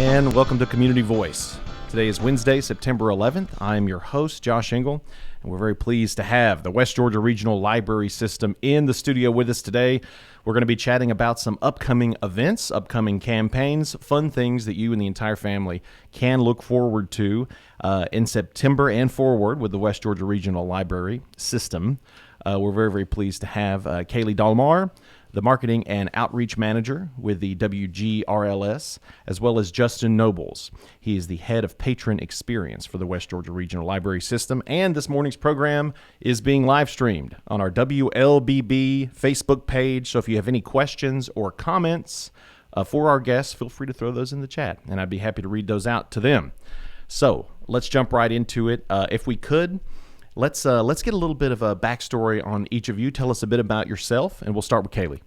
and welcome to Community Voice. Today is Wednesday, September 11th. I'm your host, Josh Engel, and we're very pleased to have the West Georgia Regional Library System in the studio with us today. We're going to be chatting about some upcoming events, upcoming campaigns, fun things that you and the entire family can look forward to in September and forward with the West Georgia Regional Library System. We're very, very pleased to have Kaylee Dallmier, the Marketing and Outreach Manager with the WGRLS, as well as Justin Nobles. He is the Head of Patron Experience for the West Georgia Regional Library System, and this morning's program is being live streamed on our WLBB Facebook page, so if you have any questions or comments for our guests, feel free to throw those in the chat, and I'd be happy to read those out to them. So let's jump right into it. If we could, let's get a little bit of a backstory on each of you. Tell us a bit about yourself, and we'll start with Kaylee.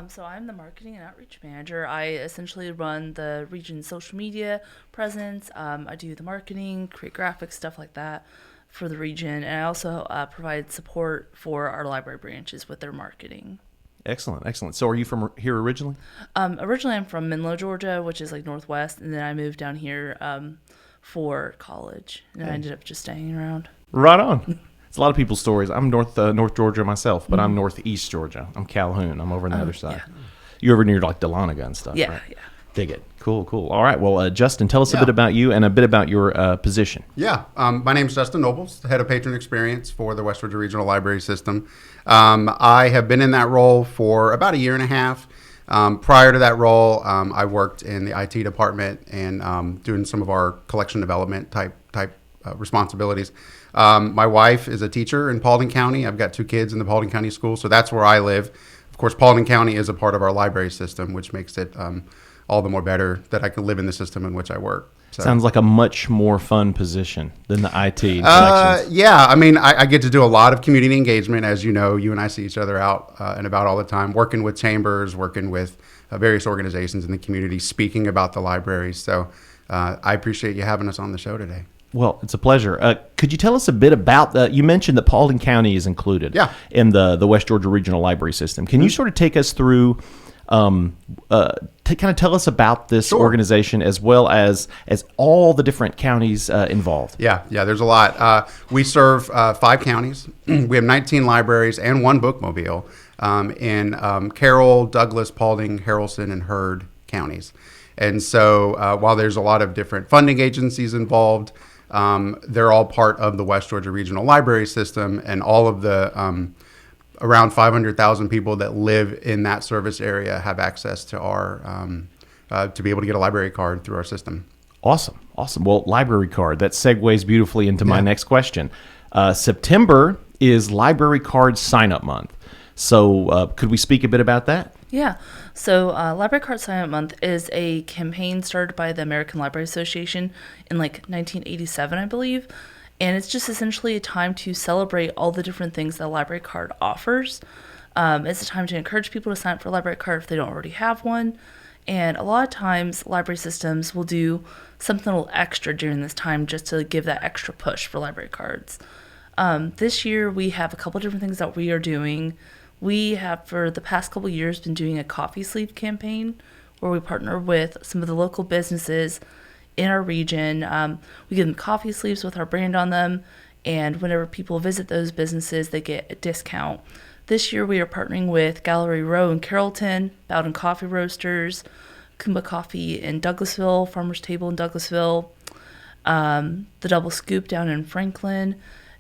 So I'm the Marketing and Outreach Manager. I essentially run the region's social media presence. I do the marketing, create graphics, stuff like that for the region. And I also provide support for our library branches with their marketing. Excellent, excellent. So are you from here originally? Originally, I'm from Menlo, Georgia, which is like northwest. And then I moved down here for college. And I ended up just staying around. Right on. It's a lot of people's stories. I'm North Georgia myself, but I'm Northeast Georgia. I'm Calhoun. I'm over on the other side. Yeah. You're over near like Dahlonega and stuff, Yeah, right? yeah. Dig it. Cool, cool. All right. Well, Justin, tell us a bit about you and a bit about your position. Yeah. My name is Justin Nobles, the Head of Patron Experience for the West Georgia Regional Library System. I have been in that role for about a year and a half. Prior to that role, I worked in the IT department and doing some of our collection development type responsibilities. My wife is a teacher in Paulding County. I've got 2 kids in the Paulding County School, so that's where I live. Of course, Paulding County is a part of our library system, which makes it all the more better that I can live in the system in which I work. So. Sounds like a much more fun position than the IT yeah, I mean, I get to do a lot of community engagement. As you know, you and I see each other out and about all the time, working with chambers, working with various organizations in the community, speaking about the libraries. So I appreciate you having us on the show today. Well, it's a pleasure. Could you tell us a bit about, you mentioned that Paulding County is included in the West Georgia Regional Library System. Can you sort of take us through, to kind of tell us about this organization as well as all the different counties involved? Yeah, there's a lot. We serve 5 counties. We have 19 libraries and 1 bookmobile in Carroll, Douglas, Paulding, Haralson, and Heard counties. And so while there's a lot of different funding agencies involved, they're all part of the West Georgia Regional Library System, and all of the around 500,000 people that live in that service area have access to our to be able to get a library card through our system. Awesome. Well, library card, that segues beautifully into my next question. September is library card sign-up month. So could we speak a bit about that? Yeah. So Library Card Sign-Up Month is a campaign started by the American Library Association in like 1987, I believe. And it's just essentially a time to celebrate all the different things that a library card offers. It's a time to encourage people to sign up for a library card if they don't already have one. And a lot of times library systems will do something a little extra during this time just to give that extra push for library cards. This year we have a couple different things that we are doing. We have, for the past couple years, been doing a coffee sleeve campaign where we partner with some of the local businesses in our region. We give them coffee sleeves with our brand on them, and whenever people visit those businesses, they get a discount. This year, we are partnering with Gallery Row in Carrollton, Bowden Coffee Roasters, Kumba Coffee in Douglasville, Farmer's Table in Douglasville, the Double Scoop down in Franklin,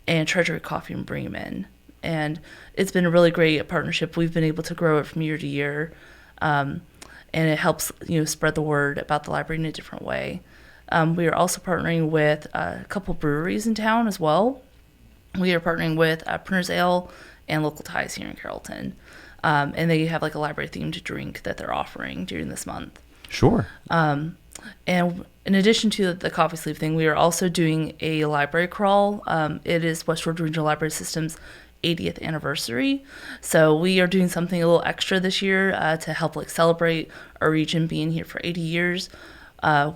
and Treasury Coffee in Bremen. And it's been a really great partnership. We've been able to grow it from year to year, and it helps spread the word about the library in a different way. We are also partnering with a couple breweries in town as well. We are partnering with Printer's Ale and Local Ties here in Carrollton, and they have like a library themed drink that they're offering during this month. Sure. And in addition to the coffee sleeve thing, we are also doing a library crawl. It is West Georgia Regional Library System's 80th anniversary. So we are doing something a little extra this year to help celebrate our region being here for 80 years.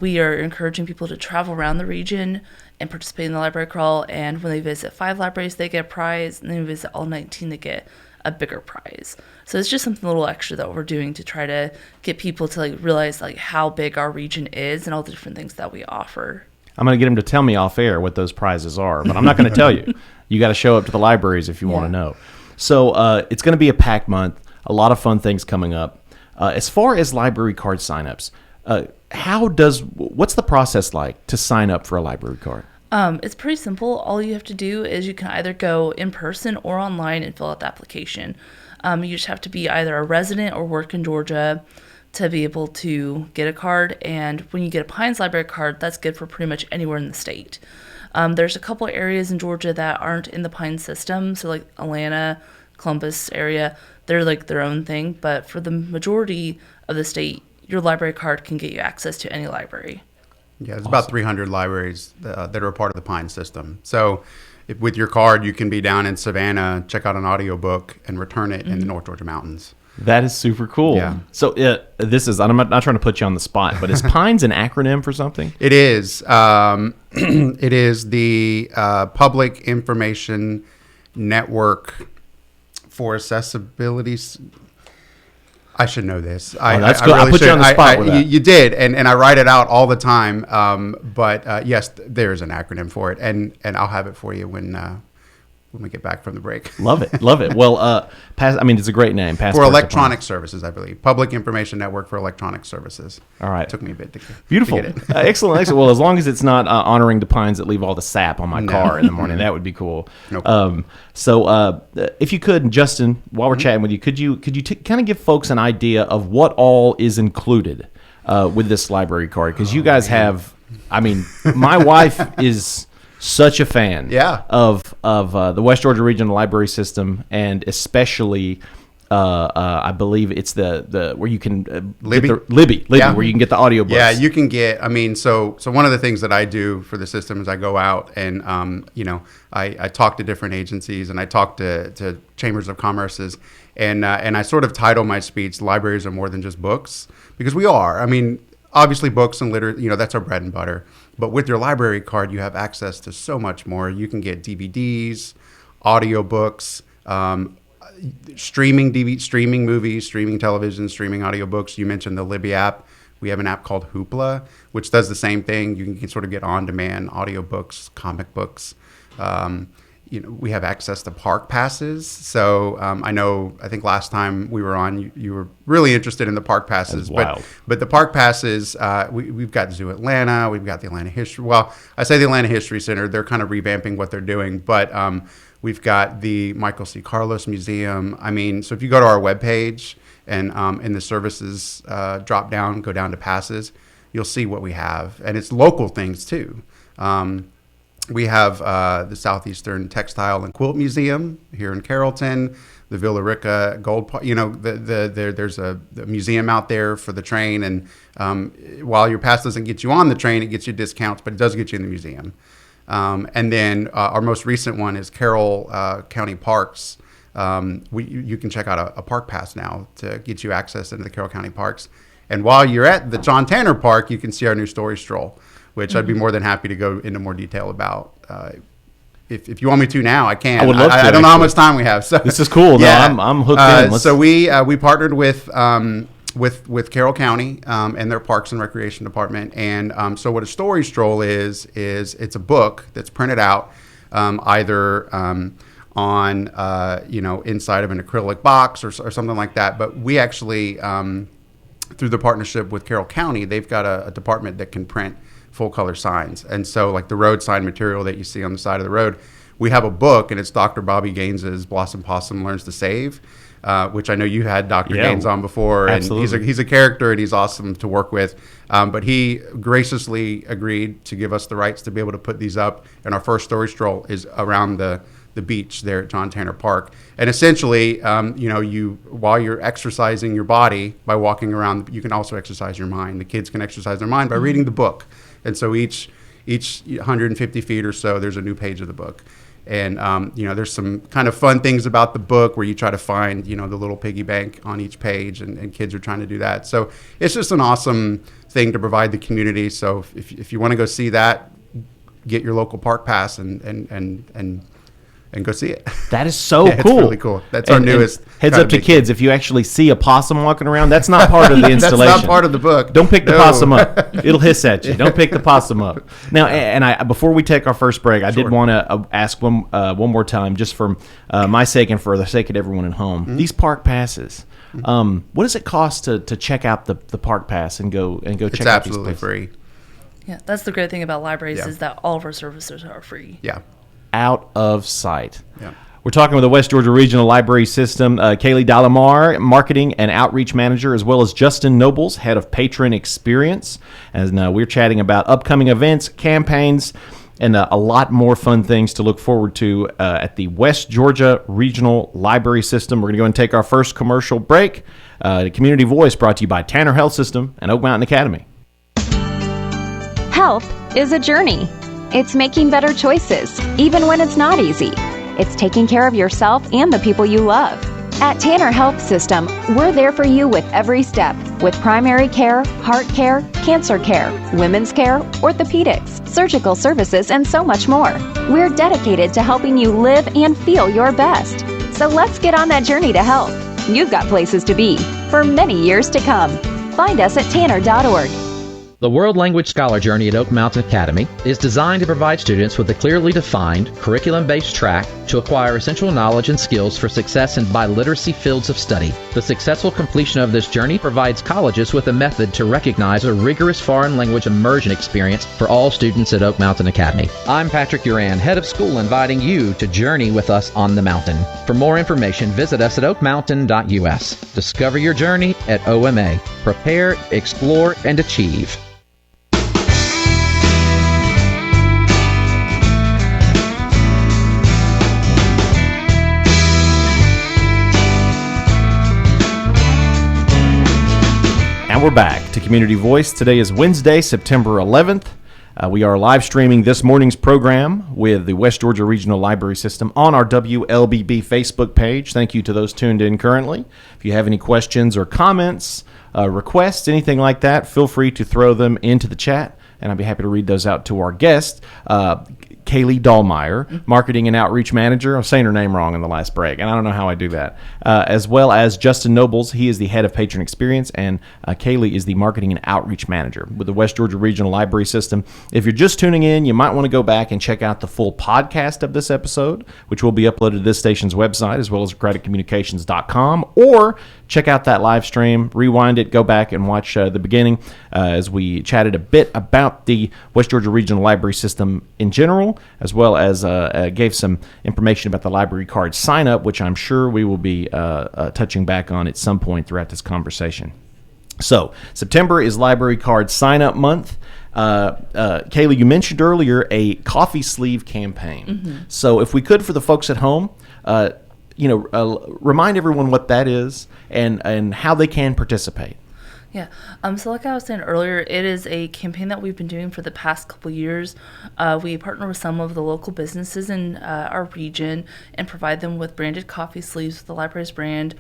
We are encouraging people to travel around the region and participate in the library crawl. And when they visit 5 libraries, they get a prize. And then they visit all 19, they get a bigger prize. So it's just something a little extra that we're doing to try to get people to like realize like how big our region is and all the different things that we offer. I'm going to get them to tell me off air what those prizes are, but I'm not going to tell you. You got to show up to the libraries if you want to know. So it's going to be a packed month, a lot of fun things coming up. As far as library card signups, what's the process like to sign up for a library card? It's pretty simple. All you have to do is you can either go in person or online and fill out the application. You just have to be either a resident or work in Georgia to be able to get a card. And when you get a Pines Library card, that's good for pretty much anywhere in the state. There's a couple areas in Georgia that aren't in the Pines system. So like Atlanta, Columbus area, they're like their own thing. But for the majority of the state, your library card can get you access to any library. Yeah, there's about 300 libraries that are a part of the Pine system. So with your card, you can be down in Savannah, check out an audiobook, and return it in the North Georgia mountains. That is super cool. Yeah. So I'm not trying to put you on the spot, but is Pines an acronym for something? It is. It is the Public Information Network for Accessibility. I should know this. That's good. I put you on the spot with that. You did, and I write it out all the time. But yes, there's an acronym for it, and I'll have it for you when we get back from the break. Love it. Well, it's a great name. For electronic services, I believe. Public Information Network for Electronic Services. All right. It took me a bit to Beautiful. get it. Excellent. Well, as long as it's not honoring the pines that leave all the sap on my car in the morning, that would be cool. Nope. So if you could, Justin, while we're chatting with you, could you kind of give folks an idea of what all is included with this library card? Because you guys have, my wife is such a fan of the West Georgia Regional Library System, and especially I believe it's the where you can Libby, where you can get the audiobooks. Yeah, you can get. So one of the things that I do for the system is I go out and I talk to different agencies and I talk to chambers of commerces and I sort of title my speech "Libraries are more than just books," because we are. Obviously, books and literature, that's our bread and butter. But with your library card, you have access to so much more. You can get DVDs, audiobooks, streaming movies, streaming television, streaming audiobooks. You mentioned the Libby app. We have an app called Hoopla, which does the same thing. You can sort of get on-demand audiobooks, comic books. We have access to park passes. So I think last time we were on, you were really interested in the park passes. Wild. But the park passes, we've got Zoo Atlanta, we've got the Atlanta History. Well, I say the Atlanta History Center. They're kind of revamping what they're doing. But we've got the Michael C. Carlos Museum. So if you go to our webpage and in the services drop down, go down to passes, you'll see what we have. And it's local things too. We have the Southeastern Textile and Quilt Museum here in Carrollton, the Villa Rica Gold. There's a museum out there for the train, and while your pass doesn't get you on the train, it gets you discounts, but it does get you in the museum. And then our most recent one is Carroll County Parks. You can check out a park pass now to get you access into the Carroll County Parks. And while you're at the John Tanner Park, you can see our new story stroll, which I'd be more than happy to go into more detail about. If you want me to now, I can. I would love to. I don't know how much time we have. So this is cool. Yeah. No, I'm hooked in. So we partnered with Carroll County and their Parks and Recreation Department. And so what a story stroll is it's a book that's printed out either on inside of an acrylic box or something like that. But we actually through the partnership with Carroll County, they've got a department that can print full color signs. And so like the road sign material that you see on the side of the road, we have a book, and it's Dr. Bobby Gaines's Blossom Possum Learns to Save, which I know you had Dr. Gaines on before. Absolutely. And he's a character, and he's awesome to work with. But he graciously agreed to give us the rights to be able to put these up. And our first story stroll is around the beach there at John Tanner Park. And essentially, while you're exercising your body by walking around, you can also exercise your mind. The kids can exercise their mind by reading the book. And so each 150 feet or so, there's a new page of the book. And, there's some kind of fun things about the book where you try to find, the little piggy bank on each page, and kids are trying to do that. So it's just an awesome thing to provide the community. So if you want to go see that, get your local park pass and and go see it. That is so Yeah, cool. It's really cool. That's our newest. Heads kind up of to big kids, if you actually see a possum walking around, that's not part of the installation. That's not part of the book. Don't pick the No. possum up. It'll hiss at you. Don't pick the possum up. Now, and I before we take our first break, I did want to ask one more time, just for my sake and for the sake of everyone at home. Mm-hmm. These park passes. What does it cost to check out the park pass and go check out these It's absolutely places? free. Yeah, that's the great thing about libraries Yeah. is that all of our services are free. Yeah. Out of sight. Yeah. We're talking with the West Georgia Regional Library System, Kaylee Dallmier, Marketing and Outreach Manager, as well as Justin Nobles, Head of Patron Experience. And we're chatting about upcoming events, campaigns, and a lot more fun things to look forward to at the West Georgia Regional Library System. We're going to go and take our first commercial break. The Community Voice brought to you by Tanner Health System and Oak Mountain Academy. Health is a journey. It's making better choices, even when it's not easy. It's taking care of yourself and the people you love. At Tanner Health System, we're there for you with every step, with primary care, heart care, cancer care, women's care, orthopedics, surgical services, and so much more. We're dedicated to helping you live and feel your best. So let's get on that journey to health. You've got places to be for many years to come. Find us at tanner.org. The World Language Scholar Journey at Oak Mountain Academy is designed to provide students with a clearly defined, curriculum-based track to acquire essential knowledge and skills for success in biliteracy fields of study. The successful completion of this journey provides colleges with a method to recognize a rigorous foreign language immersion experience for all students at Oak Mountain Academy. I'm Patrick Duran, Head of School, inviting you to journey with us on the mountain. For more information, visit us at oakmountain.us. Discover your journey at OMA. Prepare, explore, and achieve. And we're back to Community Voice. Today is Wednesday, September 11th. We are live streaming this morning's program with the West Georgia Regional Library System on our WLBB Facebook page. Thank you to those tuned in currently. If you have any questions or comments, requests, anything like that, feel free to throw them into the chat, and I'd be happy to read those out to our guest, Kaylee Dallmier, Marketing and Outreach Manager. I'm saying her name wrong in the last break, and I don't know how I do that. As well as Justin Nobles. He is the Head of Patron Experience, and Kaylee is the Marketing and Outreach Manager with the West Georgia Regional Library System. If you're just tuning in, you might want to go back and check out the full podcast of this episode, which will be uploaded to this station's website, as well as creditcommunications.com, or check out that live stream, rewind it, go back and watch the beginning as we chatted a bit about the West Georgia Regional Library System in general, as well as gave some information about the library card sign-up, which I'm sure we will be touching back on at some point throughout this conversation. So, September is Library Card Sign-Up Month. Kaylee, you mentioned earlier a coffee sleeve campaign. Mm-hmm. So, if we could, for the folks at home, remind everyone what that is and how they can participate. Yeah. So like I was saying earlier, it is a campaign that we've been doing for the past couple years. We partner with some of the local businesses in our region and provide them with branded coffee sleeves with the library's brand.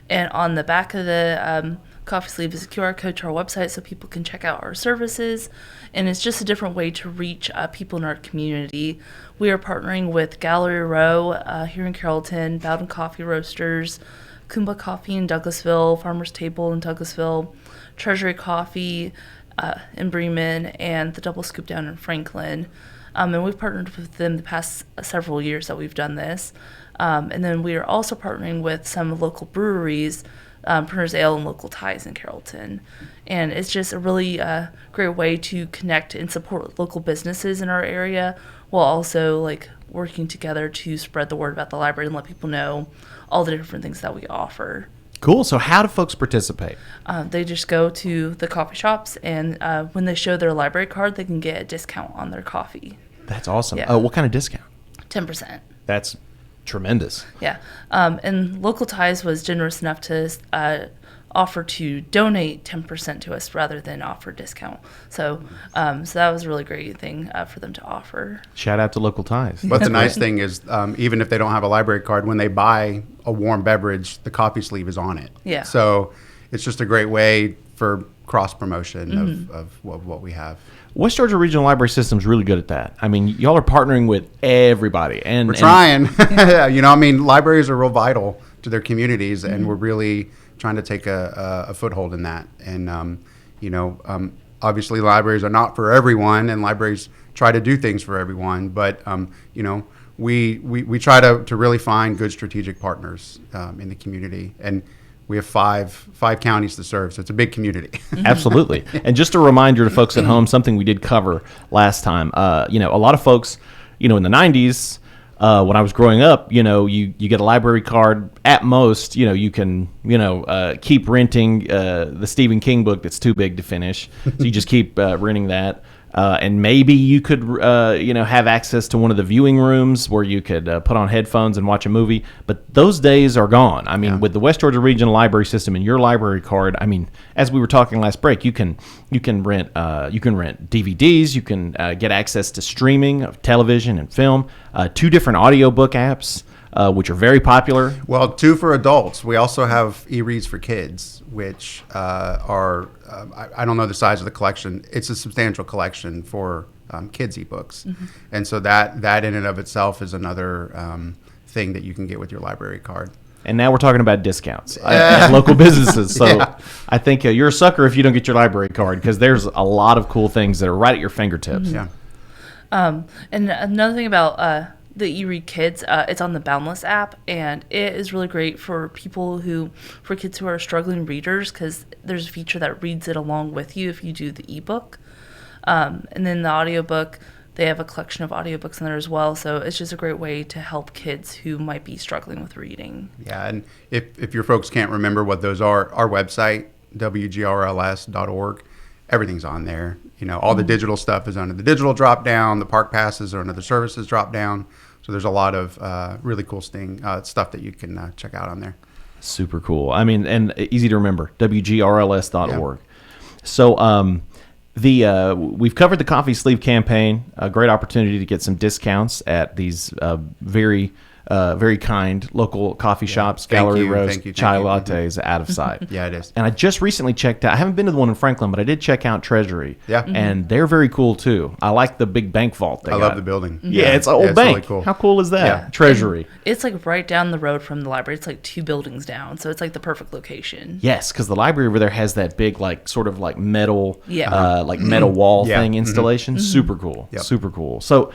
And on the back of the coffee sleeve is a QR code to our website so people can check out our services. And it's just a different way to reach people in our community. We are partnering with Gallery Row here in Carrollton, Bowden Coffee Roasters, Kumba Coffee in Douglasville, Farmer's Table in Douglasville, Treasury Coffee in Bremen, and the Double Scoop down in Franklin. And we've partnered with them the past several years that we've done this. And then we are also partnering with some local breweries, Printer's Ale and Local Ties in Carrollton. And it's just a really great way to connect and support local businesses in our area while also working together to spread the word about the library and let people know all the different things that we offer. Cool. So how do folks participate? They just go to the coffee shops, and when they show their library card, they can get a discount on their coffee. That's awesome. Yeah. What kind of discount? 10%. That's tremendous. Yeah. And Local Ties was generous enough to offer to donate 10% to us rather than offer a discount. So that was a really great thing for them to offer. Shout out to Local Ties. But the nice thing is, even if they don't have a library card, when they buy a warm beverage, the coffee sleeve is on it. Yeah. So it's just a great way for cross promotion of what we have. West Georgia Regional Library System is really good at that. I mean, y'all are partnering with everybody, and We're trying. I mean, libraries are real vital to their communities, and we're really trying to take a foothold in that. And obviously, libraries are not for everyone, and libraries try to do things for everyone. But we try to really find good strategic partners in the community, and we have five counties to serve, so it's a big community. Absolutely. And just a reminder to folks at home, something we did cover last time. A lot of folks, in the 90s, when I was growing up, you get a library card. At most, you can, keep renting the Stephen King book that's too big to finish. So you just keep renting that. And maybe you could, have access to one of the viewing rooms where you could put on headphones and watch a movie. But those days are gone. I mean, with the West Georgia Regional Library System and your library card, I mean, as we were talking last break, you can rent DVDs. You can get access to streaming of television and film. 2 different audiobook apps, which are very popular. Well, 2 for adults. We also have e-reads for kids, which are I don't know the size of the collection. It's a substantial collection for kids ebooks, and so that in and of itself is another thing that you can get with your library card. And now we're talking about discounts at local businesses. So I think you're a sucker if you don't get your library card, because there's a lot of cool things that are right at your fingertips. Yeah. And another thing about the eRead Kids, it's on the Boundless app, and it is really great for kids who are struggling readers, because there's a feature that reads it along with you if you do the ebook. And then the audiobook, they have a collection of audiobooks in there as well, so it's just a great way to help kids who might be struggling with reading. Yeah, and if your folks can't remember what those are, our website, wgrls.org, everything's on there. All the digital stuff is under the digital drop down. The park passes are under the services drop down. So there's a lot of really cool stuff that you can check out on there. Super cool. I mean, and easy to remember, wgrls.org. So we've covered the coffee sleeve campaign, a great opportunity to get some discounts at these very kind local coffee shops, gallery roast, chai lattes out of sight. Yeah, it is. And I just recently checked out, I haven't been to the one in Franklin, but I did check out Treasury. Yeah. And they're very cool too. I like the big bank vault they I got. love the building. Yeah, it's an old bank. Really cool. How cool is that? Yeah. Treasury. It's like right down the road from the library. It's like 2 buildings down, so it's like the perfect location. Yes, because the library over there has that big, metal, metal wall thing installation. Super cool. Yep. Super cool. So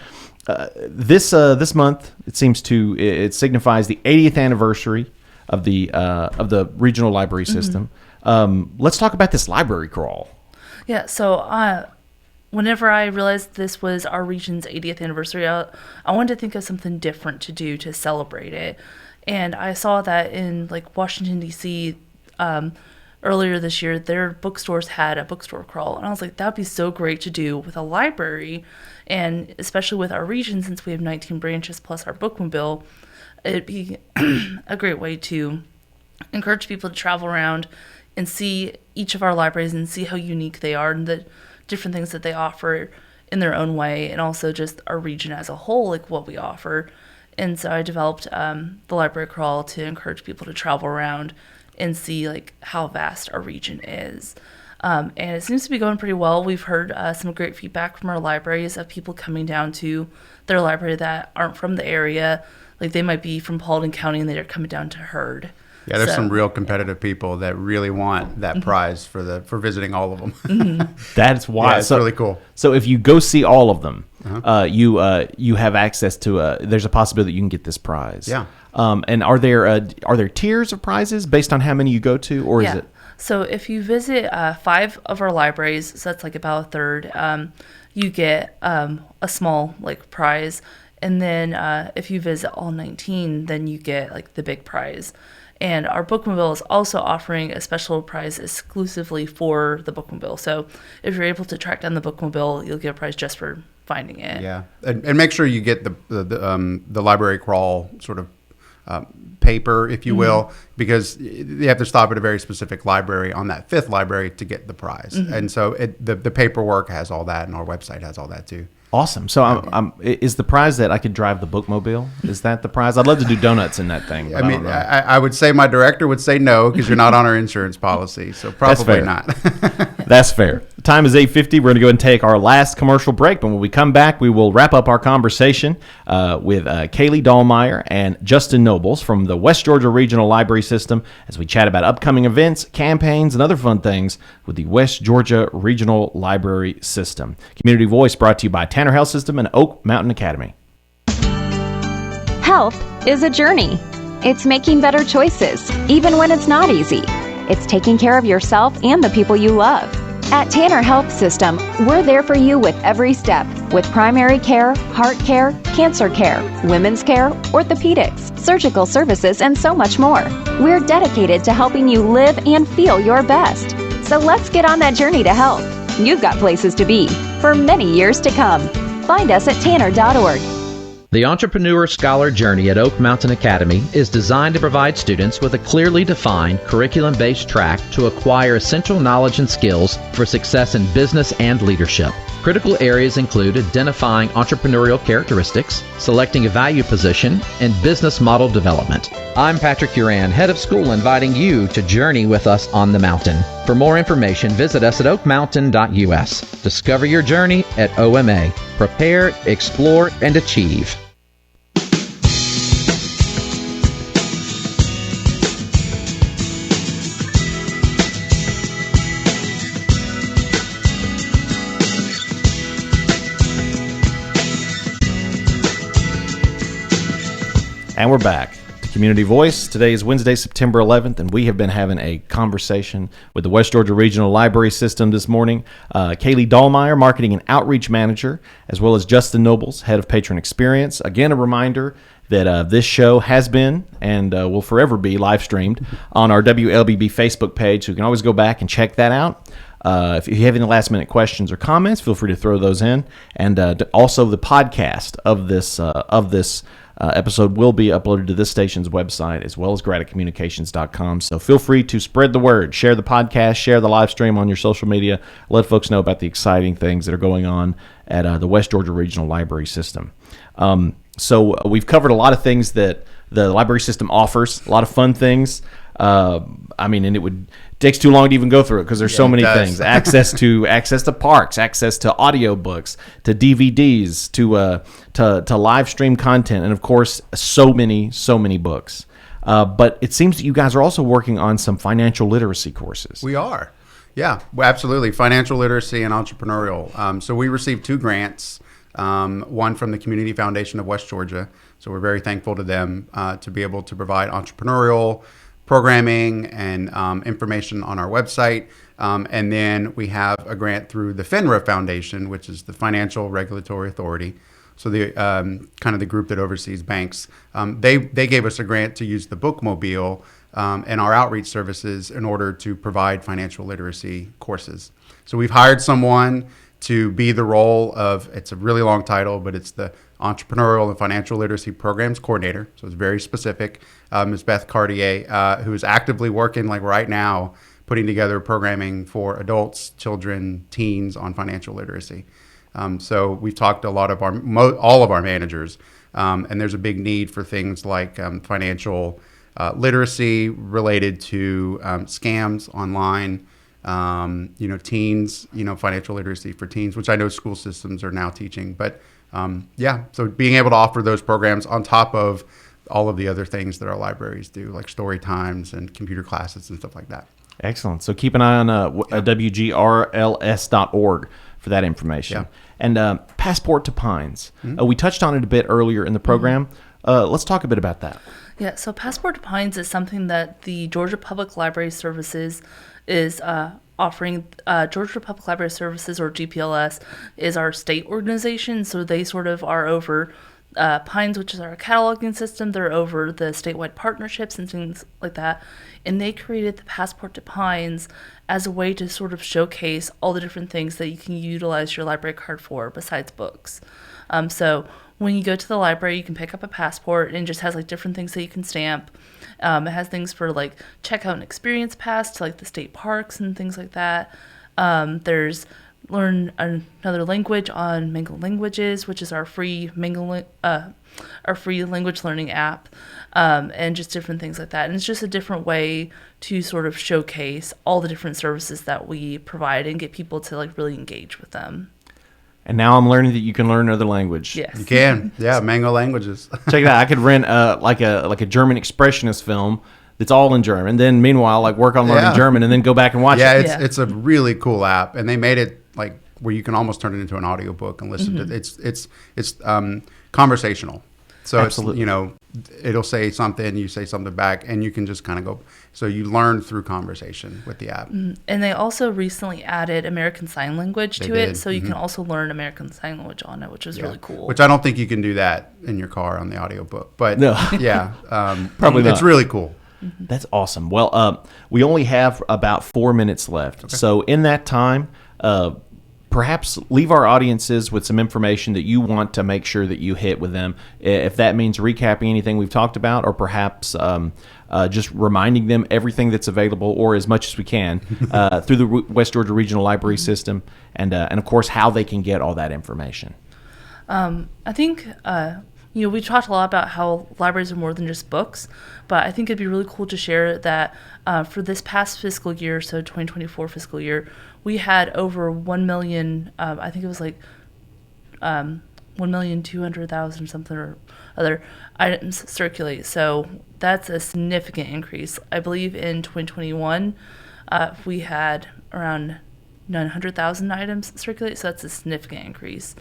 this month, it signifies the 80th anniversary of the regional library system. Let's talk about this library crawl. Yeah. So whenever I realized this was our region's 80th anniversary, I wanted to think of something different to do to celebrate it, and I saw that in Washington D.C. Earlier this year, their bookstores had a bookstore crawl, and I was like, that would be so great to do with a library, and especially with our region, since we have 19 branches plus our bookmobile, it'd be a great way to encourage people to travel around and see each of our libraries and see how unique they are and the different things that they offer in their own way, and also just our region as a whole, what we offer. And so I developed the library crawl to encourage people to travel around and see how vast our region is. And it seems to be going pretty well. We've heard some great feedback from our libraries of people coming down to their library that aren't from the area. They might be from Paulding County and they're coming down to Heard. Yeah, there's some real competitive people that really want that prize for visiting all of them. That's why. Yeah, it's really cool. So if you go see all of them, you have access to there's a possibility that you can get this prize. Yeah. And are there tiers of prizes based on how many you go to, or is it? So if you visit 5 of our libraries, so that's about a third, you get a small prize, and then if you visit all 19, then you get the big prize. And our bookmobile is also offering a special prize exclusively for the bookmobile. So if you're able to track down the bookmobile, you'll get a prize just for finding it. Yeah, and make sure you get the library crawl sort of paper, if you will, because you have to stop at a very specific library on that 5th library to get the prize. And so the paperwork has all that, and our website has all that too. Awesome. So is the prize that I could drive the bookmobile? Is that the prize? I'd love to do donuts in that thing. I mean, I would say my director would say no because you're not on our insurance policy. So probably not. That's fair. The time is 8:50. We're going to go ahead and take our last commercial break. But when we come back, we will wrap up our conversation with Kaylee Dallmier and Justin Nobles from the West Georgia Regional Library System as we chat about upcoming events, campaigns, and other fun things with the West Georgia Regional Library System. Community Voice brought to you by Tanner Health System and Oak Mountain Academy. Health is a journey. It's making better choices, even when it's not easy. It's taking care of yourself and the people you love. At Tanner Health System, we're there for you with every step, with primary care, heart care, cancer care, women's care, orthopedics, surgical services, and so much more. We're dedicated to helping you live and feel your best. So let's get on that journey to health. You've got places to be for many years to come. Find us at tanner.org. The Entrepreneur Scholar Journey at Oak Mountain Academy is designed to provide students with a clearly defined curriculum-based track to acquire essential knowledge and skills for success in business and leadership. Critical areas include identifying entrepreneurial characteristics, selecting a value position, and business model development. I'm Patrick Uran, head of school, inviting you to journey with us on the mountain. For more information, visit us at oakmountain.us. Discover your journey at OMA. Prepare, explore, and achieve. And we're back. The Community Voice. Today is Wednesday, September 11th, and we have been having a conversation with the West Georgia Regional Library System this morning. Kaylee Dallmier, Marketing and Outreach Manager, as well as Justin Nobles, Head of Patron Experience. Again, a reminder that this show has been and will forever be live streamed on our WLBB Facebook page, so you can always go back and check that out. If you have any last-minute questions or comments, feel free to throw those in. And also the podcast of this episode will be uploaded to this station's website as well as gradicommunications.com. So feel free to spread the word, share the podcast, share the live stream on your social media, let folks know about the exciting things that are going on at the West Georgia Regional Library System. So we've covered a lot of things that the library system offers, a lot of fun things. And it takes too long to even go through it because there's so many things. Access to parks, access to audiobooks, to DVDs, to live stream content, and of course, so many books. But it seems that you guys are also working on some financial literacy courses. We are. Yeah, absolutely. Financial literacy and entrepreneurial. So we received 2 grants, one from the Community Foundation of West Georgia. So we're very thankful to them to be able to provide entrepreneurial programming and information on our website. And then we have a grant through the FINRA Foundation, which is the Financial Regulatory Authority. So the kind of the group that oversees banks. They gave us a grant to use the bookmobile and our outreach services in order to provide financial literacy courses. So we've hired someone to be the role of, it's a really long title, but it's the Entrepreneurial and Financial Literacy Programs Coordinator. So it's very specific. Ms. Beth Cartier, who is actively working right now, putting together programming for adults, children, teens on financial literacy. So we've talked to a lot of all of our managers, and there's a big need for things like financial literacy related to scams online, teens, financial literacy for teens, which I know school systems are now teaching. But so being able to offer those programs on top of all of the other things that our libraries do, like story times and computer classes and stuff like that. Excellent. So keep an eye on WGRLS.org for that information. Yeah. And Passport to Pines. We touched on it a bit earlier in the program. Let's talk a bit about that. Yeah, so Passport to Pines is something that the Georgia Public Library Services is offering. Georgia Public Library Services, or GPLS, is our state organization, so they sort of are over Pines, which is our cataloging system. They're over the statewide partnerships and things like that. And they created the Passport to Pines as a way to sort of showcase all the different things that you can utilize your library card for besides books. So when you go to the library, you can pick up a passport, and it just has different things that you can stamp. It has things for checkout and experience pass to the state parks and things like that. There's learn another language on Mingle Languages, which is our free our free language learning app, and just different things like that. And it's just a different way to sort of showcase all the different services that we provide and get people to like really engage with them. And now I'm learning that you can learn another language. Yes. You can. Yeah, Mango Languages. Check it out. I could rent like a German expressionist film that's all in German. Then meanwhile, like work on learning German and then go back and watch Yeah, it. it's a really cool app, and they made it like where you can almost turn it into an audiobook and listen to it. It's conversational. So Absolutely. It'll say something, you say something back, and you can just kind of go. So you learn through conversation with the app. And they also recently added American Sign Language to did. it, so you can also learn American Sign Language on it, which is really cool. Which I don't think you can do that in your car on the audiobook. But No. yeah, Probably not. It's really cool. That's awesome. Well, we only have about 4 minutes left. Okay. So in that time, perhaps leave our audiences with some information that you want to make sure that you hit with them. If that means recapping anything we've talked about, or perhaps just reminding them everything that's available, or as much as we can, through the West Georgia Regional Library System, and of course how they can get all that information. I think we talked a lot about how libraries are more than just books, but I think it'd be really cool to share that for this past fiscal year, so 2024 fiscal year, we had over 1 million, I think it was like 1,200,000 something or other items circulate. So that's a significant increase. I believe in 2021, we had around 900,000 items circulate, so that's a significant increase.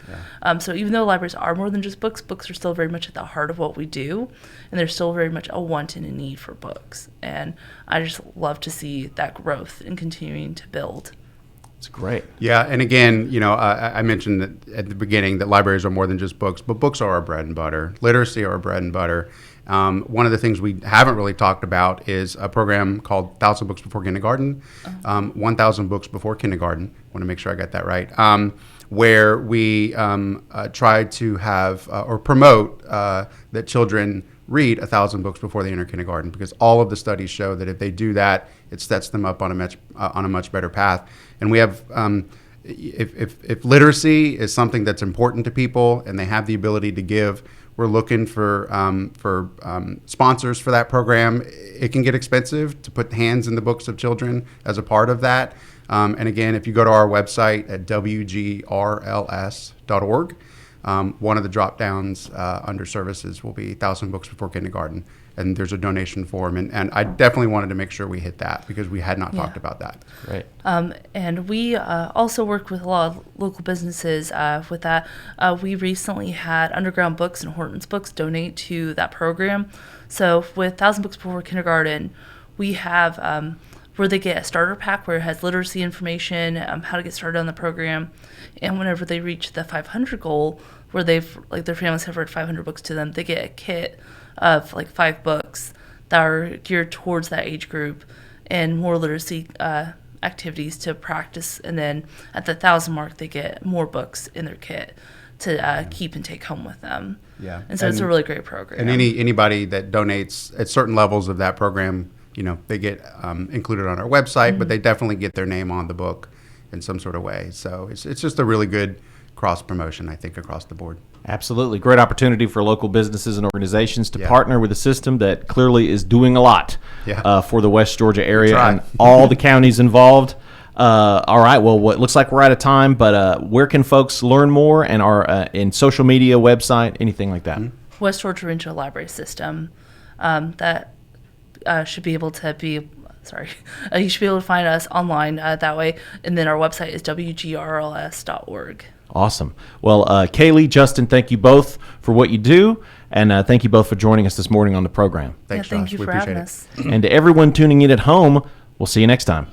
Yeah. So even though libraries are more than just books, books are still very much at the heart of what we do, and there's still very much a want and a need for books. And I just love to see that growth and continuing to build. It's great. Yeah, and again, I mentioned that at the beginning that libraries are more than just books, but books are our bread and butter. Literacy are our bread and butter. One of the things we haven't really talked about is a program called 1,000 Books Before Kindergarten, 1,000 Books Before Kindergarten. I want to make sure I got that right. Where we try to have or promote that children read 1,000 books before they enter kindergarten, because all of the studies show that if they do that, it sets them up on a much better path. And we have, if literacy is something that's important to people and they have the ability to give, we're looking for sponsors for that program. It can get expensive to put hands in the books of children as a part of that. And again, if you go to our website at wgrls.org, one of the drop downs under services will be 1,000 Books Before Kindergarten, and there's a donation form. And I definitely wanted to make sure we hit that because we had not talked about that. Great. And we also work with a lot of local businesses with that. We recently had Underground Books and Horton's Books donate to that program. So with 1,000 Books Before Kindergarten, we have where they get a starter pack where it has literacy information, how to get started on the program. And whenever they reach the 500 goal, where they've their families have read 500 books to them, they get a kit of 5 books that are geared towards that age group and more literacy activities to practice. And then at the 1,000 mark, they get more books in their kit to keep and take home with them. Yeah, and so it's a really great program. And anybody that donates at certain levels of that program, they get included on our website, but they definitely get their name on the book in some sort of way. So it's just a really good cross promotion, I think, across the board. Absolutely. Great opportunity for local businesses and organizations to partner with a system that clearly is doing a lot for the West Georgia area and all the counties involved. All right. Well, it looks like we're out of time, but where can folks learn more and are in social media, website, anything like that? West Georgia Regional Library System. That should be able to be... you should be able to find us online that way. And then our website is wgrls.org. Awesome. Well, Kaylee, Justin, thank you both for what you do. And thank you both for joining us this morning on the program. Thanks, thank Josh. you We for appreciate having it. us. And to everyone tuning in at home, we'll see you next time.